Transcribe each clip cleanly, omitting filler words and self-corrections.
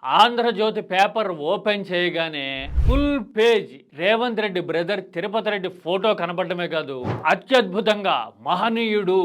Andhra Jyothi paper open చేయగానే full page Revanth Reddy brother Tirupati Reddy photo కనబడమే కాదు, అత్యద్భుతంగా మహనీయుడు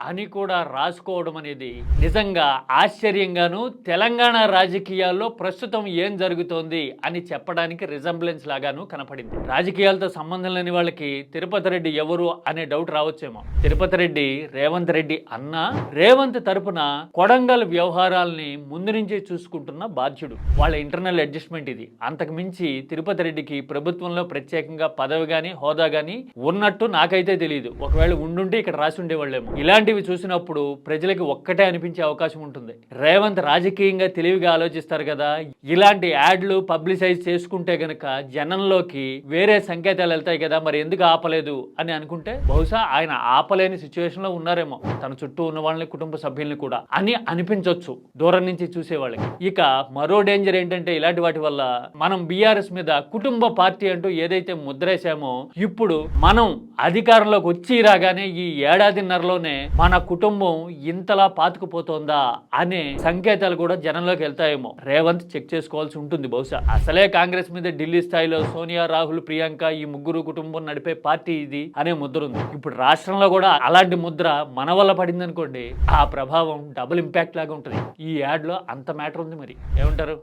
అని కూడా రాసుకోవడం అనేది నిజంగా ఆశ్చర్యంగాను, తెలంగాణ రాజకీయాల్లో ప్రస్తుతం ఏం జరుగుతోంది అని చెప్పడానికి రిజంబ్లెన్స్ లాగాను కనపడింది. రాజకీయాలతో సంబంధం లేని వాళ్ళకి తిరుపతి రెడ్డి ఎవరు అనే డౌట్ రావచ్చేమో. తిరుపతి రెడ్డి రేవంత్ రెడ్డి అన్న, రేవంత్ తరపున కొడంగల్ వ్యవహారాల్ని ముందు నుంచి చూసుకుంటున్న బాధ్యుడు. వాళ్ళ ఇంటర్నల్ అడ్జస్ట్మెంట్ ఇది. అంతకు మించి తిరుపతి రెడ్డికి ప్రభుత్వంలో ప్రత్యేకంగా పదవి గాని హోదా గాని ఉన్నట్టు నాకైతే తెలియదు. ఒకవేళ ఉండుంటే ఇక్కడ రాసి ఉండేవాళ్ళేమో. ఇలాంటివి చూసినప్పుడు ప్రజలకి ఒక్కటే అనిపించే అవకాశం ఉంటుంది. రేవంత్ రాజకీయంగా తెలివిగా ఆలోచిస్తారు కదా, ఇలాంటి యాడ్లు పబ్లిసైజ్ చేసుకుంటే గనక జనంలోకి వేరే సంకేతాలు వెళ్తాయి కదా, మరి ఎందుకు ఆపలేదు అని అనుకుంటే బహుశా ఆయన ఆపలేని సిచ్యువేషన్ లో ఉన్నారేమో, తన చుట్టూ ఉన్న వాళ్ళని కుటుంబ సభ్యుల్ని కూడా అని అనిపించవచ్చు దూరం నుంచి చూసే వాళ్ళకి. ఇక మరో డేంజర్ ఏంటంటే, ఇలాంటి వాటి వల్ల మనం బీఆర్ఎస్ మీద కుటుంబ పార్టీ అంటూ ఏదైతే ముద్రేశామో, ఇప్పుడు మనం అధికారంలోకి వచ్చి రాగానే ఈ ఏడాదిన్నరలోనే మన కుటుంబం ఇంతలా పాతుకుపోతోందా అనే సంకేతాలు కూడా జనంలోకి వెళ్తాయేమో. రేవంత్ చెక్ చేసుకోవాల్సి ఉంటుంది బహుశా. అసలే కాంగ్రెస్ మీద ఢిల్లీ స్థాయిలో సోనియా, రాహుల్, ప్రియాంక ఈ ముగ్గురు కుటుంబం నడిపే పార్టీ ఇది అనే ముద్ర ఉంది. ఇప్పుడు రాష్ట్రంలో కూడా అలాంటి ముద్ర మన వల్ల పడింది అనుకోండి, ఆ ప్రభావం డబుల్ ఇంపాక్ట్ లాగా ఉంటుంది. ఈ యాడ్ లో అంత మ్యాటర్ ఉంది. మరి ఏమంటారు?